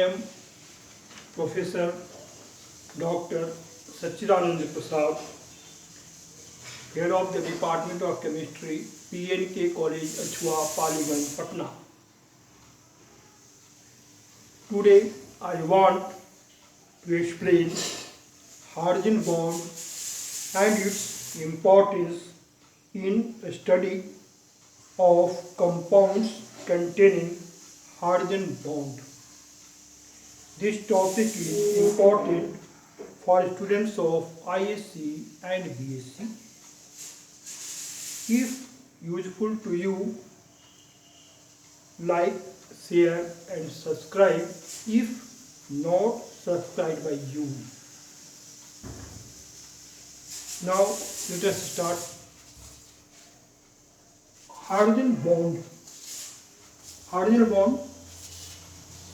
am Professor Dr. Sachidanand Prasad, Head of the Department of Chemistry, PNK College, Achua, Paliganj, Patna. Today I want to explain hydrogen bond and its importance in the study of compounds containing hydrogen bond. This topic is important for students of ISC and BSc. If useful to you, like, share and subscribe if not subscribed by you. Now let us start. Hydrogen bond. Hydrogen bond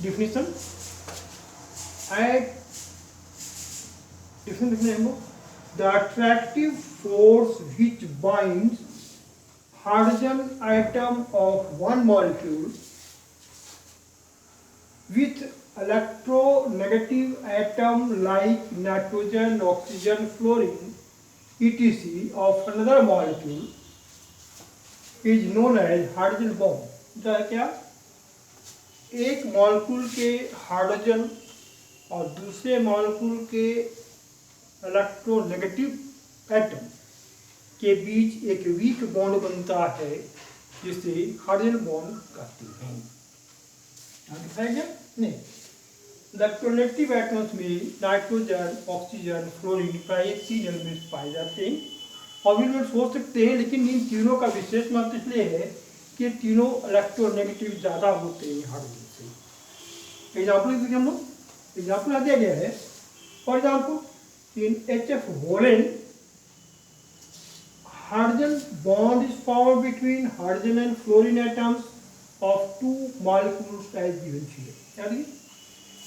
definition. The attractive force which binds hydrogen atom of one molecule with electronegative atom like nitrogen, oxygen, fluorine, etc. of another molecule is known as hydrogen bond. क्या एक molecule के hydrogen और दूसरे molecule के electronegative atom के बीच एक weak bond बनता है जिसे हाइड्रोजन बॉन्ड कहते हैं। दिखाया गया नहीं। इलेक्ट्रोनेगेटिव एटम्स में नाइट्रोजन, ऑक्सीजन, फ्लोरीन प्राय 3 एलिमेंट्स पाए जाते हैं। और एलिमेंट्स हो सकते हैं, लेकिन इन तीनों का विशेष महत्व इसलिए है कि तीनों इलेक्ट्रोनेगेटिव ज़्यादा होते हैं हाइड्रोजन से। एग्जाम्पल देखिए हम लोग, एग्जाम्पल दिया गया है। For example in HF woollen hydrogen bond is formed between hydrogen and fluorine atoms of 2 molecules as given here. क्या देखिए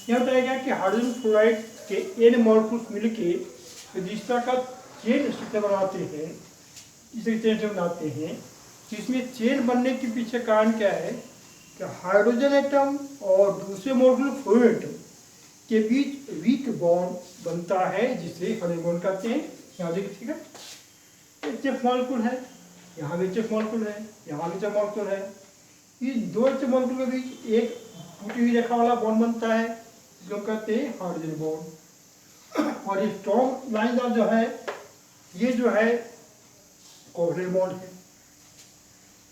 यहाँ बताया गया कि हाइड्रोजन फ्लोराइड के n मॉलिक्यूल्स मिलके जिस तरह का चेन स्ट्रक्चर बनाते हैं, जिसमें चेन बनने के पीछे कारण क्या है कि हाइड्रोजन एटम और दूसरे मॉलिक्यूल फ्लोरीन एटम के बीच वीक बॉन्ड बनता है जिसे हाइड्रोजन बॉन्ड कहते हैं। यहाँ देखिए, ठीक है, HF मॉलिक्यूल है, यहाँ भी HF मॉलिक्यूल है, यहाँ भी HF मॉलिक्यूल है। इन दो HF मॉलिक्यूल के बीच एक टूटी हुई रेखा वाला बॉन्ड बनता है जिसको कहते हैं हाइड्रोजन बॉन्ड। और ये स्ट्रॉन्ग लाइन जो है, ये जो है कोवलेंट बॉन्ड है।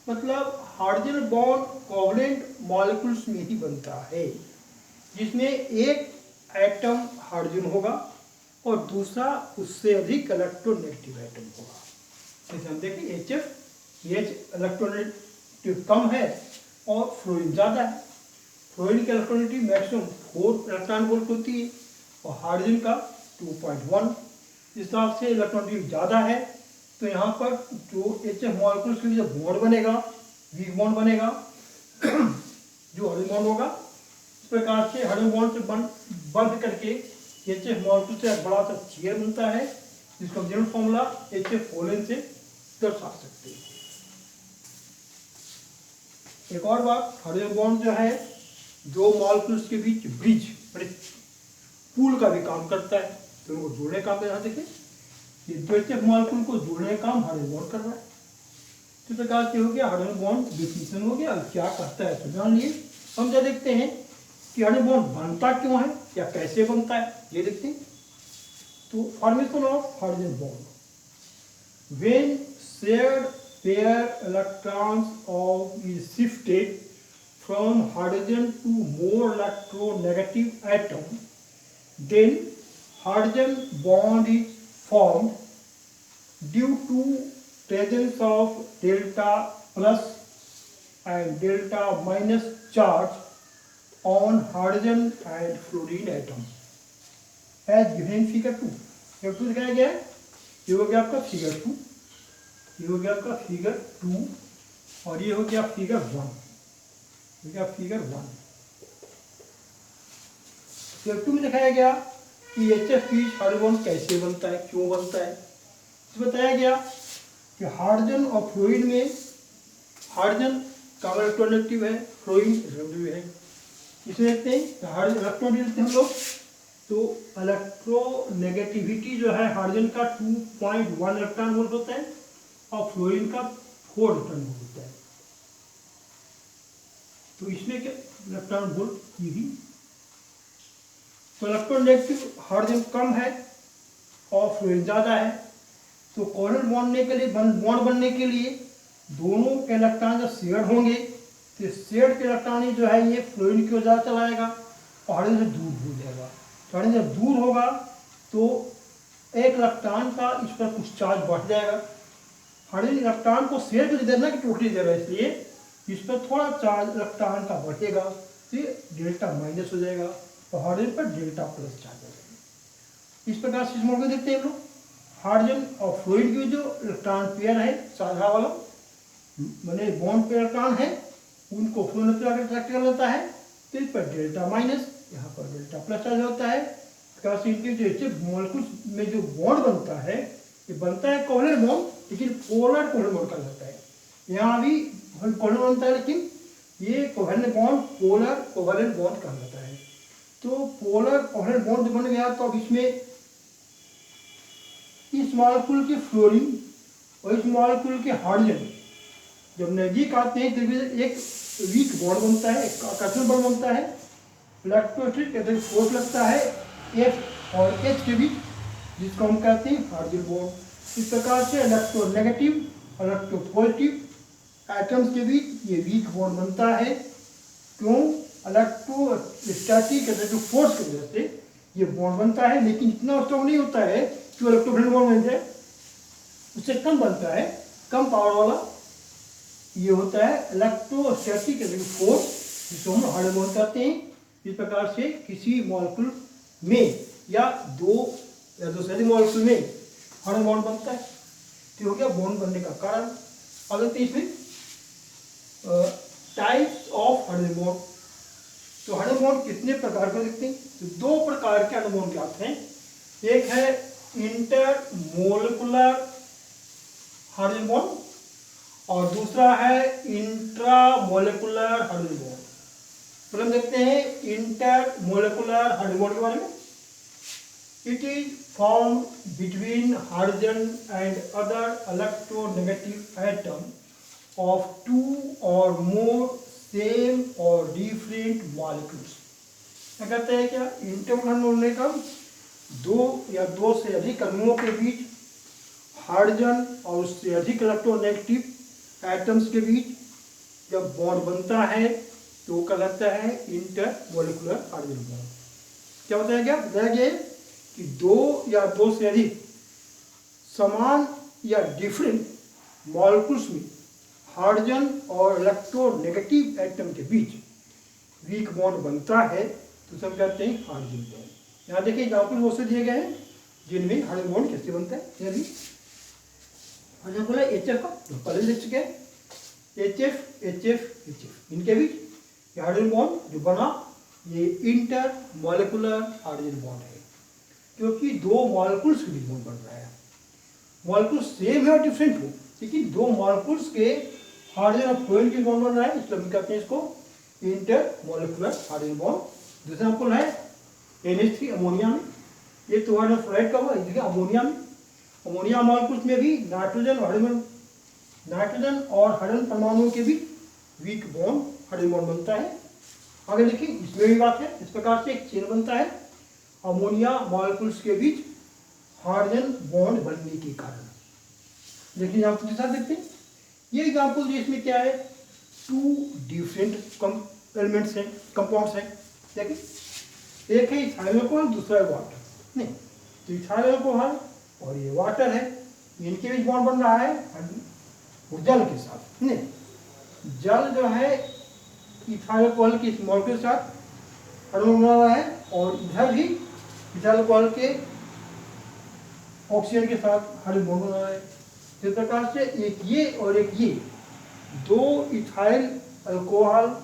मतलब हाइड्रोजन बॉन्ड कोवलेंट मॉलिक्यूल्स में ही बनता है, जिसमें एक एटम हाइड्रोजन होगा और दूसरा उससे अधिक इलेक्ट्रोनेगेटिव एटम होगा। जैसे हम देखें HF इलेक्ट्रोनेगेटिव कम है और फ्लोरीन ज़्यादा है। फ्लोरीन की इलेक्ट्रोनेगेटिव मैक्सिमम 4 इलेक्ट्रॉन वोल्ट होती है और हाइड्रोजन का 2.1। इस हिसाब से इलेक्ट्रोनेगेटिव ज़्यादा है, तो यहाँ पर जो HF मॉलिक्यूल्स के लिए बॉन्ड बनेगा, वीक बॉन्ड बनेगा, जो हाइड्रोजन बॉन्ड होगा, इस प्रकार से हाइड्रोजन बॉन्ड से बंध करके HF मॉलिक्यूल से बड़ा सा चेयर बनता है, जिसको हम जनरल फॉर्मूला HF वोलेन से दर्शा सकते हैं। एक और बात, हाइड्रोजन बॉन्ड जो है दो मॉलिक्यूल्स के बीच ब्रिज पुल का भी काम करता है, दोनों को जोड़ने का काम। यहाँ देखिए, ये दो HF मॉलिक्यूल को जोड़ने का काम हाइड्रोजन बॉन्ड कर रहा है। तो प्रकार से हो गया हाइड्रोजन बॉन्ड डिफिनेशन हो गया। क्या करता है तो जान लिए। हम क्या देखते हैं कि हाइड्रोजन बॉन्ड बनता क्यों है या कैसे बनता है, ये देखते हैं। तो formation of hydrogen bond when shared pair electrons of is shifted from hydrogen to more electronegative atom, then hydrogen bond is formed due to presence of delta plus and delta minus charge on hydrogen and fluorine atom as given in figure 2। figure 2 दिखाया गया है, ये हो गया आपका figure 2, ये हो गया आपका फिगर 2 और ये हो गया फिगर 1, हो गया फिगर 1। फिगर 2 में दिखाया गया कि HF हाइड्रोजन बॉन्ड कैसे बनता है, क्यों बनता है। तो बताया गया कि हाइड्रोजन और फ्लोरीन में हाइड्रोजन कार्बन इलेक्ट्रोनेगेटिव है, फ्लोरीन नेगेटिव है। इसमें देखते हैं हाइड्रोजन इलेक्ट्रॉन लेते हैं हम लोग, तो इलेक्ट्रोनेगेटिविटी जो है हाइड्रोजन का 2.1 इलेक्ट्रॉन वोल्ट होता है और फ्लोरीन का 4 इलेक्ट्रॉन वोल्ट होता है। तो इसमें क्या इलेक्ट्रॉन वोल्ट ये भी, तो इलेक्ट्रोनेगेटिव हाइड्रोजन कम है और फ्लोरीन ज़्यादा है, तो कोवैलेंट बॉन्ड बनने के लिए दोनों के इलेक्ट्रॉन जब शेयर होंगे तो शेयर के इलेक्ट्रॉन ही जो है ये फ्लोरीन की ओर चलाएगा और हाइड्रोजन से दूर हो जाएगा। तो हाइड्रोजन जब दूर होगा तो एक इलेक्ट्रॉन का इस पर कुछ चार्ज बढ़ जाएगा। हाइड्रोजन इलेक्ट्रॉन को शेयर कर देना कि टोटली देगा, इसलिए इस पर थोड़ा चार्ज इलेक्ट्रॉन का बढ़ेगा तो ये डेल्टा माइनस हो जाएगा और हाइड्रोजन पर डेल्टा प्लस चार्ज आ जाएगा। इस प्रकार से इस मॉडल को देखते हैं हम लोग। हाइड्रोजन और फ्लोरीन की जो इलेक्ट्रॉन पेयर है साधा वाला मैंने बॉन्ड पेयर इलेक्ट्रॉन है उनको फ्लोरीन अट्रैक्ट कर लेता है, तो इस पर डेल्टा माइनस, यहाँ पर डेल्टा प्लस चार्ज होता है। इनके जो मॉलिक्यूल्स में जो बॉन्ड बनता है ये बनता है कोवैलेंट बॉन्ड, लेकिन पोलर कोवैलेंट बॉन्ड कहा जाता है। यहाँ भी कोवैलेंट बनता है लेकिन ये covalent bond polar covalent bond कहा जाता है। तो पोलर कोवैलेंट बॉन्ड बन गया तो अब इसमें इस मॉलिक्यूल के फ्लोरीन और इस मॉलिक्यूल के हाइड्रोजन जब नजदीक आते हैं तो एक वीक बॉन्ड बनता है, एक आकर्षण बल बनता है, इलेक्ट्रोस्टैटिक फोर्स लगता है F और H के बीच, जिसको हम कहते हैं हाइड्रोजन बॉन्ड। इस प्रकार से इलेक्ट्रोनेगेटिव इलेक्ट्रोपॉजिटिव एटम्स के बीच ये वीक बॉन्ड बनता है। क्यों? इलेक्ट्रोस्टैटिक फोर्स की वजह से ये बॉन्ड बनता है, लेकिन इतना स्ट्रॉन्ग नहीं होता है कि वो इलेक्ट्रोफिलिक बॉन्ड बन जाए, उससे कम बनता है, कम पावर वाला ये होता है इलेक्ट्रोस्टैटिक फोर्स, जिसको हम हाइड्रोजन बॉन्ड कहते हैं। इस प्रकार से किसी मॉलिक्यूल में या दो से अधिक मॉलिक्यूल में हाइड्रोजन बॉन्ड बनता है। तो हो गया बॉन्ड बनने का कारण। अब देखते हैं इसमें टाइप्स ऑफ हाइड्रोजन बॉन्ड। तो हाइड्रोजन बॉन्ड कितने प्रकार के देखते हैं, तो दो प्रकार के हाइड्रोजन बॉन्ड ज्ञात हैं। एक है इंटरमोलिकुलर हाइड्रोजन बॉन्ड और दूसरा है इंट्रामोलिकुलर हाइड्रोजन बॉन्ड। तो हम देखते हैं इंटरमोलिकुलर हाइड्रोजन बॉन्ड के बारे में। It is form between hydrogen and other electronegative atom of two और मोर सेम और डिफरेंट मॉलिक्यूल्स। क्या कहते हैं, क्या इंटरमोलिकुलर बोलने का दो या दो से अधिक अणुओं के बीच हाइड्रोजन और उससे अधिक इलेक्ट्रोनेगेटिव एटम्स के बीच जब बॉन्ड बनता है तो वो कहलाता है इंटरमोलिकुलर हाइड्रोजन बॉन्ड। क्या बताया गया? बताया गया कि दो या दो से अधिक समान या डिफरेंट मॉलिक्यूल्स में हाइड्रोजन और इलेक्ट्रोनेगेटिव एटम के बीच वीक बॉन्ड बनता है तो सब कहते हैं हाइड्रोजन बॉन्ड। यहाँ देखिए एग्जाम्पल बहुत से दिए गए हैं जिनमें हाइड्रोजन बॉन्ड कैसे बनता है। यदि हाइड्रोजन बोला HF का तो पहले लिख चुके हैं, HF इनके बीच हाइड्रोजन बॉन्ड जो बना ये इंटर मॉलिकुलर हाइड्रोजन बॉन्ड है, क्योंकि दो मॉलिक्यूल्स के बीच बॉन्ड बन रहा है। मॉलिक्यूल सेम है और डिफरेंट हो, लेकिन दो मॉलिक्यूल्स के हाइड्रोजन और फ्लोरीन के बॉन्ड बन रहा है, इसलिए हम कहते हैं इसको इंटर मॉलिकुलर हाइड्रोजन बॉन्ड। दूसरा एग्जाम्पल है NH3 अमोनिया में, ये तो हाइड्रोजन फ्लोराइड का हुआ, देखिए अमोनिया में, अमोनिया मॉलिक्यूल्स में भी नाइट्रोजन और हाइड्रोजन परमाणुओं के बीच वीक बॉन्ड हाइड्रोजन बॉन्ड बनता है। आगे देखिए इसमें भी बात है, इस प्रकार से एक चेन बनता है अमोनिया मॉलिक्यूल्स के बीच हाइड्रोजन बॉन्ड बनने के कारण। देखिए यहाँ पर साथ देखते हैं ये एग्जाम्पल इसमें क्या है, टू डिफरेंट एलिमेंट्स हैं, कंपाउंड्स हैं। देखिए एक है इथाइल अल्कोहल, दूसरा है वाटर। नहीं तो इथाइल अल्कोहल और ये वाटर है, इनके बीच बॉन्ड बन रहा है जल के साथ। नहीं जल जो है इथाइल अल्कोहल के मॉलिक्यूल के साथ हाइड्रोजन बना रहा है और इधर भी इथाइल अल्कोहल के ऑक्सीजन के साथ हाइड्रोजन बॉन्ड बना रहा है। इस प्रकार से एक ये और एक ये दो इथाइल अल्कोहल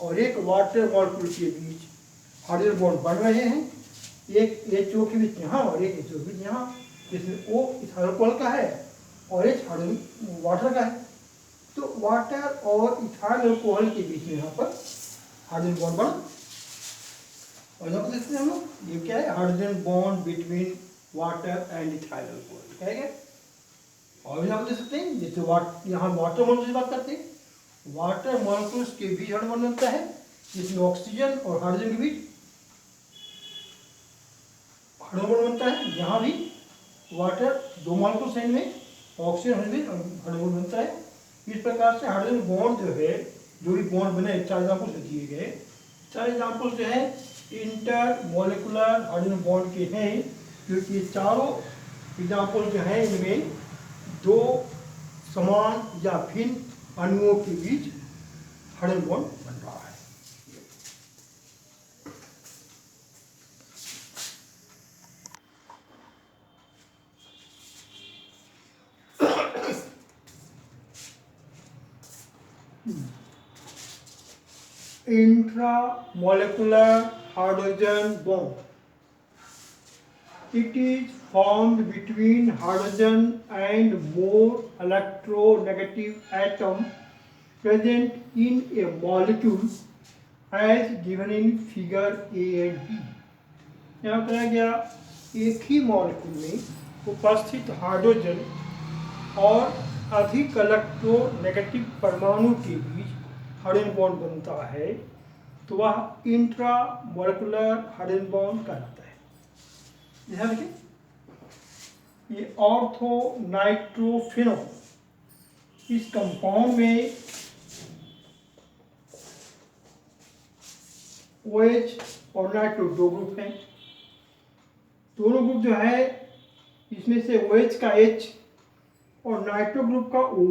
और एक वाटर मॉलिक्यूल के बीच हाइड्रोजन बॉन्ड बन रहे हैं। एक HO के बीच यहाँ और एक HO के बीच यहाँ, जिसमें O इथाइल अल्कोहल का है और H हाइड्रोजन वाटर का है। तो वाटर और इथाइल अल्कोहल के बीच में यहाँ पर हाइड्रोजन बॉन्ड बना और यहाँ पर देखते हैं हम लोग ये क्या है, hydrogen bond between water and ethyl alcohol, क्या है। और यहाँ पर देख सकते हैं जैसे यहाँ वाटर मॉलिक्यूल्स की बात करते हैं, वाटर मॉलिक्यूल्स के बीच हाइड्रोजन बॉन्ड बनता है, जिसमें ऑक्सीजन और हाइड्रोजन के बीच हाइड्रोजन बॉन्ड बनता है। यहाँ भी वाटर दो मॉलिक्यूल्स हैं, इनमें ऑक्सीजन हाइड्रोजन बॉन्ड बनता है। इस प्रकार से हाइड्रोजन बॉन्ड जो है, जो भी बॉन्ड बने 4 एग्जाम्पल्स दिए गए, 4 एग्जाम्पल्स जो है इंटर मॉलिकुलर हाइड्रोजन बॉन्ड के हैं, क्योंकि चारों एग्जाम्पल जो है इनमें दो समान या भिन्न अणुओं के बीच हाइड्रोजन बॉन्ड बन रहा है। Intramolecular hydrogen bond. It is formed between hydrogen and more electronegative atom present in a molecule as given in figure A and B. यहाँ बताया गया एक ही मॉलिक्यूल में उपस्थित हाइड्रोजन और अधिक इलेक्ट्रोनेगेटिव परमाणु के बीच हाइड्रोजन बॉन्ड बनता है, तो वह इंट्रा मॉलिकुलर हाइड्रोजन बॉन्ड कहलाता है। ध्यान रखिए, ये ऑर्थो नाइट्रोफेनॉल, इस कंपाउंड में OH और नाइट्रो दो ग्रुप हैं। दोनों ग्रुप जो है इसमें से OH का H और नाइट्रो ग्रुप का O,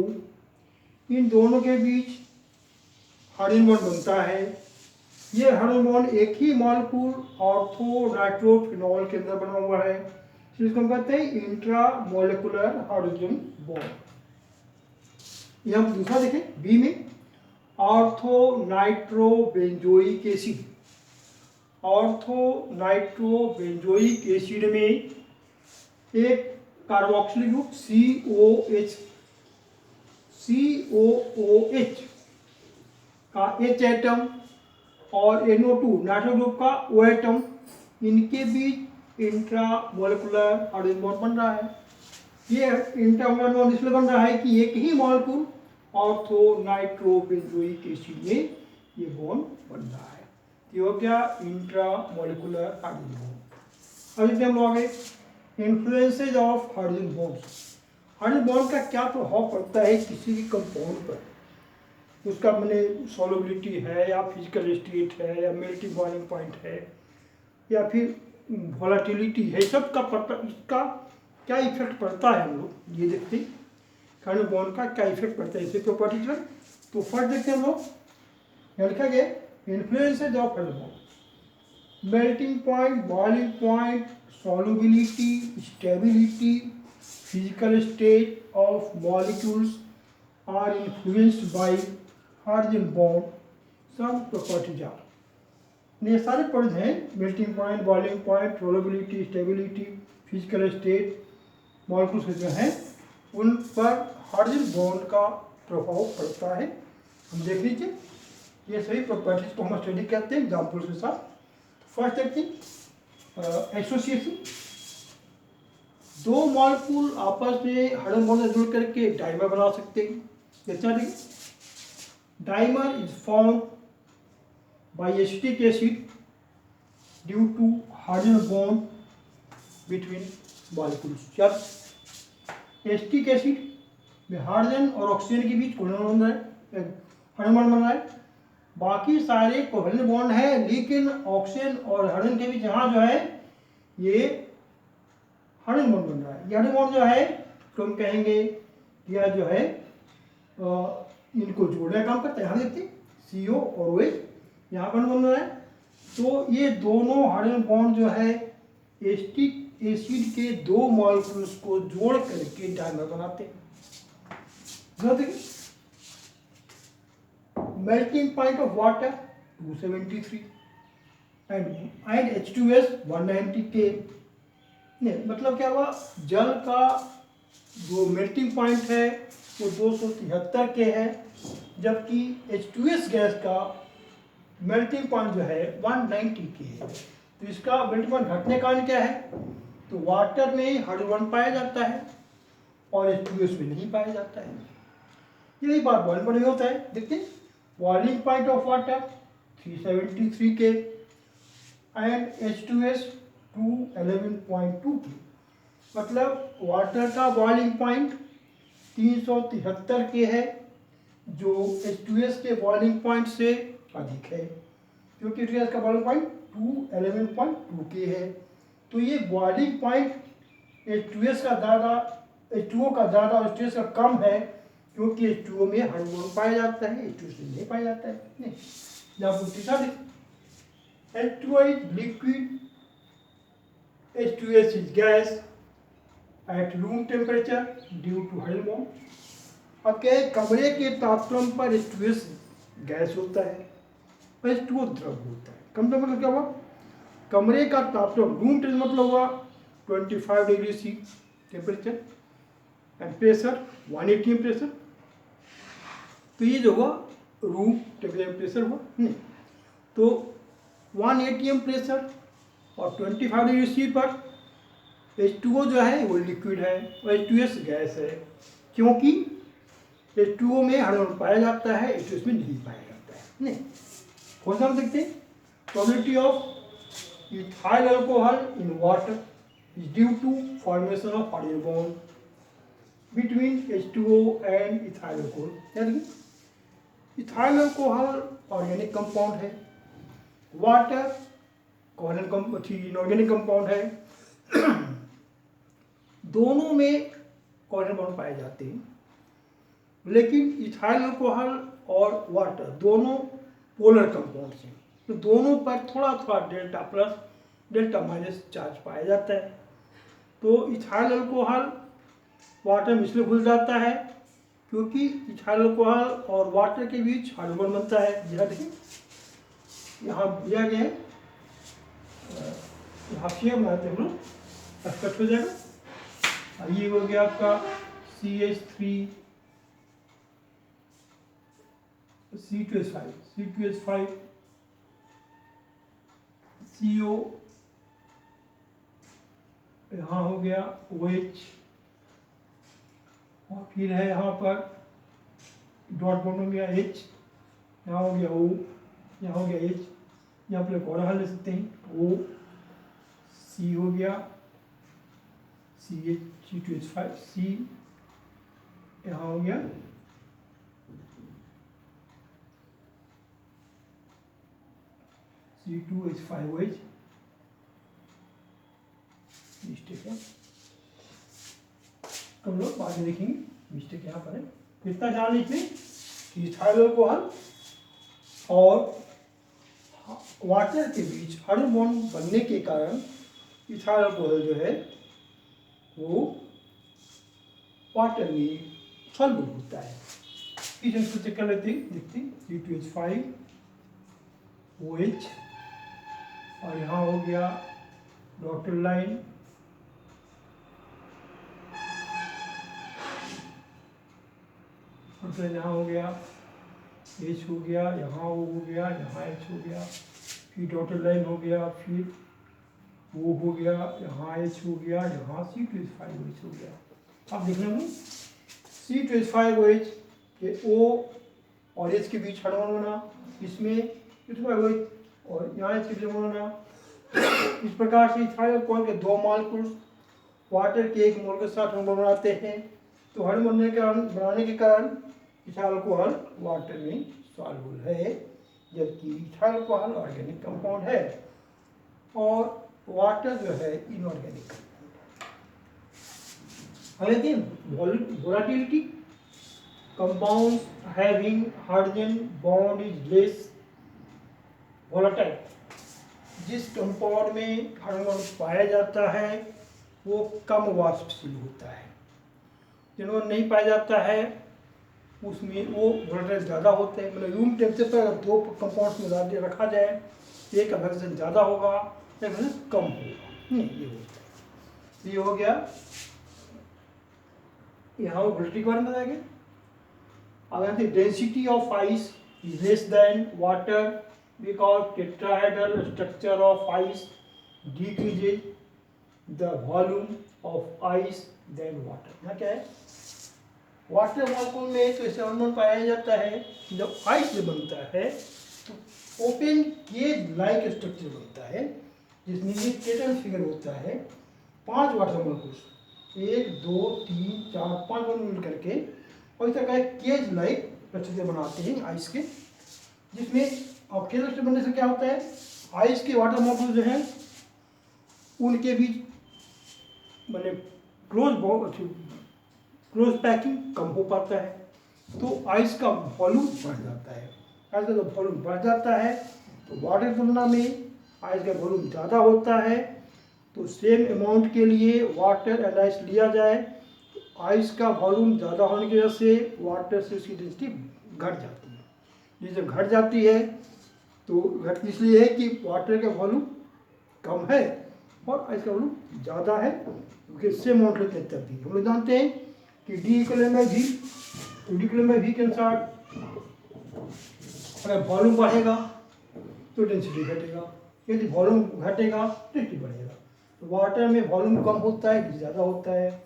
इन दोनों के बीच हाइड्रोजन बॉन्ड बनता है। ये हाइड्रोजन बॉन्ड एक ही मॉलिक्यूल ऑर्थो नाइट्रोफिनॉल के अंदर बना हुआ है, जिसको हम कहते हैं इंट्रा मॉलिकुलर हाइड्रोजन बॉन्ड। ये हम दूसरा देखें बी में, ortho nitro benzoic acid. Ortho nitro benzoic acid में एक कार्बोक्सिलिक ग्रुप COOH का H एटम और NO2 नाइट्रो ग्रुप का O एटम, इनके बीच इंट्रा मॉलिकुलर हाइड्रोजन बॉन्ड बन रहा है। ये इंट्रा मॉलिकुलर बॉन्ड इसलिए बन रहा है कि एक ही molecule ortho nitro benzoic acid में ये बॉन्ड बन रहा है। ये हो गया इंट्रा मॉलिकुलर हाइड्रोजन बॉन्ड। अभी हम लोग आगे influences of hydrogen bonds. Hydrogen bond का क्या प्रभाव पड़ता है किसी भी कंपाउंड पर, उसका मैंने सॉल्युबिलिटी है या फिजिकल स्टेट है या मेल्टिंग बॉइलिंग पॉइंट है या फिर वोलेटिलिटी है, सब का पता, इसका क्या इफेक्ट पड़ता है हम लोग ये देखते हैं। हाइड्रोजन बॉन्ड का क्या इफेक्ट पड़ता है इसे प्रॉपर्टीज पर। तो फर्स्ट देखते हैं हम लोग, यहाँ लिखा गया influences of hydrogen bond. Melting point, boiling point, solubility, stability, physical state of molecules are influenced by hydrogen bond. Some properties are. ये सारे पॉइंट हैं, melting point, boiling point, solubility, stability, physical state, molecules जो हैं उन पर hydrogen bond का प्रभाव पड़ता है। हम देख लीजिए, ये सभी प्रॉपर्टीज को हम स्टडी करते हैं एग्जाम्पल्स के साथ। फर्स्ट देखते हैं एसोसिएशन। दो मॉलिक्यूल आपस में हाइड्रोजन बॉन्ड से जुड़ करके डाइमर बना सकते हैं। जैसे देखिए, dimer is formed by acetic acid due to hydrogen bond between molecules. जब एसिटिक एसिड में हाइड्रोजन और ऑक्सीजन के बीच कोवैलेंट बन रहा है, हाइड्रोजन बॉन्ड बन रहा है, बाकी सारे कोवैलेंट बॉन्ड है, लेकिन ऑक्सीजन और हाइड्रोजन के बीच यहाँ जो है ये हाइड्रोजन बॉन्ड बन रहा है। ये हाइड्रोजन बॉन्ड जो है तो हम कहेंगे यह जो है इनको जोड़ने का काम करता है। यहाँ देखते CO और OH यहाँ पर बन रहा है, तो ये दोनों हाइड्रोजन बॉन्ड जो है एसिटिक एसिड के दो मॉलिक्यूल्स को जोड़ करके डाइमर बनाते हैं। Melting point of water 273 and H2S 190 K। मतलब क्या हुआ, जल का जो मेल्टिंग पॉइंट है वो 273 K है, जबकि H2S गैस का मेल्टिंग पॉइंट जो है 190 K है। तो इसका मेल्टिंग पॉइंट घटने का कारण क्या है? तो वाटर में हाइड्रोजन पाया जाता है और H2S में नहीं पाया जाता है। यही बात बॉइलिंग पॉइंट में होता है। देखते हैं, बॉइलिंग पॉइंट ऑफ वाटर 373 के एंड H2S 211.2 के, मतलब वाटर का बॉइलिंग पॉइंट 373 के है, जो H2S के बॉइलिंग पॉइंट से अधिक है, क्योंकि H2S का बॉइलिंग पॉइंट 211.2 के है। तो ये बॉइलिंग पॉइंट H2S का ज़्यादा, H2O का ज़्यादा और H2S का कम है, क्योंकि H2O में हाइड्रोजन पाया जाता है, H2S में नहीं पाया जाता है। नहीं, यहाँ पर तीसरा H2O is liquid, H2S is gas at room temperature due to hydrogen. अब क्या है, कमरे के तापमान पर H2S गैस होता है और H2O द्रव होता है। कम तापमान मतलब क्या हुआ? कमरे का तापमान, रूम टेम्परेचर मतलब हुआ 25 degree C temperature and pressure 1 atm pressure. तो ये जो हुआ रूम टेम्परेचर प्रेशर हुआ। नहीं, तो 1 atm प्रेशर और 25 डिग्री सी पर H2O जो है वो लिक्विड है और H2S गैस है, क्योंकि H2O में हाइड्रोजन पाया जाता है, H2S में नहीं पाया जाता है। नहीं, कौन सा हम देखते हैं? Probability of ethyl alcohol in water is due to formation of hydrogen bond between H2O and ethyl alcohol। यानी इथाइल अल्कोहल ऑर्गेनिक कंपाउंड है, वाटर इनऑर्गेनिक कंपाउंड है। दोनों में कोवैलेंट बॉन्ड पाए जाते हैं, लेकिन इथाइल अल्कोहल और वाटर दोनों पोलर कंपाउंड्स हैं, तो दोनों पर थोड़ा थोड़ा delta plus delta minus charge पाया जाता है। तो इथाइल अल्कोहल वाटर में इसलिए घुल जाता है क्योंकि इथाइल अल्कोहल और वाटर के बीच हाइड्रोजन बनता है। यहाँ देखिए, यहाँ दिया गया है, यहाँ शेप बनाते हैं हम लोग, कट हो जाएगा। ये हो गया आपका CH3 C2H5 CO, यहाँ हो गया OH, और फिर है यहाँ पर डॉट बॉन्ड हो गया H, यहाँ हो गया O, यहाँ हो गया H, यहाँ पर एक और हल ले सकते हैं O, C हो गया C2H5 C, यहाँ हो गया C2H5OH, मिस्टेक है, तो हम लोग बाद में देखेंगे मिस्टेक यहाँ पर है। कितना जान लीजिए कि इथाइल अल्कोहल और वाटर के बीच हाइड्रोजन बॉन्ड बनने के कारण इथाइल अल्कोहल जो है वो वाटर में सॉल्युबल होता है। इसे इसको चेक कर लेते हैं, देखते हैं C2H5 OH, और यहाँ हो गया डॉटेड लाइन, और फिर यहाँ हो गया H हो गया, यहाँ O हो गया, यहाँ H हो गया, फिर डॉटेड लाइन हो गया, फिर O हो गया, यहाँ H हो गया, यहाँ C2H5OH हो गया। अब देख लें हम C2H5OH के O और H के बीच हाइड्रोजन बना, इसमें C2H5OH और यहाँ H के बीच बना। इस प्रकार से इथाइल अल्कोहल के दो मॉलिक्यूल्स वाटर के एक मोल के साथ हाइड्रोजन बनाते हैं। तो हाइड्रोजन बनाने के कारण इथाइल अल्कोहल वाटर में सॉल्युबल है, जबकि इथाइल अल्कोहल ऑर्गेनिक कंपाउंड है और वाटर जो है इनऑर्गेनिक कंपाउंड। लेकिन volatility compounds having hydrogen bond is less volatile. जिस कंपाउंड में हाइड्रोजन पाया जाता है वो कम वाष्पशील होता है, जिनमें नहीं पाया जाता है उसमें वो वोलेटाइल ज़्यादा होते हैं। मतलब रूम टेम्परेचर पर अगर दो कंपाउंड्स में रखा जाए, एक का ऑक्सीजन ज़्यादा होगा, एक ऑक्सीजन कम होगा। नहीं, ये होता है। ये हो गया, यहाँ वो वोलेटिलिटी के बारे में बताया गया। अगर density of ice is less than water because tetrahedral structure of ice decreases the volume of ice than water। यहाँ क्या है, वाटर मॉलिक्यूल में तो इसे अननोन पाया जाता है। जब आइस बनता है तो ओपन केज लाइक स्ट्रक्चर बनता है, जिसमें ये पैटर्न फिगर होता है 5 वाटर मॉलिक्यूल्स, 1 2 3 4 5 मिल करके, और इस तरह का केज लाइक स्ट्रक्चर बनाते हैं आइस के, जिसमें अब केज स्ट्रक्चर बनने से क्या होता है, आइस के वाटर मॉलिक्यूल जो हैं उनके बीच मैंने क्लोज पैकिंग कम हो पाता है, तो आइस का वॉल्यूम बढ़ जाता है। आइस का जब वॉल्यूम बढ़ जाता है तो वाटर की तुलना में आइस का वॉल्यूम ज़्यादा होता है। तो सेम अमाउंट के लिए वाटर एंड आइस लिया जाए तो आइस का वॉल्यूम ज़्यादा होने की वजह से वाटर से उसकी डेंसिटी घट जाती है। ये जब घट जाती है तो घट इसलिए है कि वाटर का वॉल्यूम कम है और आइस का वॉल्यूम ज़्यादा है, क्योंकि सेम अमाउंट लेते हैं तब भी। हम लोग जानते हैं कि डी इक्वल में भी, डी इक्वल में भी के अनुसार अगर वॉल्यूम बढ़ेगा तो डेंसिटी घटेगा, यदि वॉल्यूम घटेगा तो डेंसिटी बढ़ेगा। तो वाटर में वॉल्यूम कम होता है, डेंसिटी ज़्यादा होता है,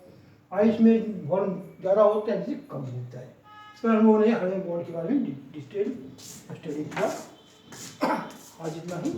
आइस में वॉल्यूम ज़्यादा होता है, डेंसिटी कम होता है। इस पर हम लोगों ने हाइड्रोजन बॉन्ड के बारे में डिटेल स्टडी किया। आज इतना ही।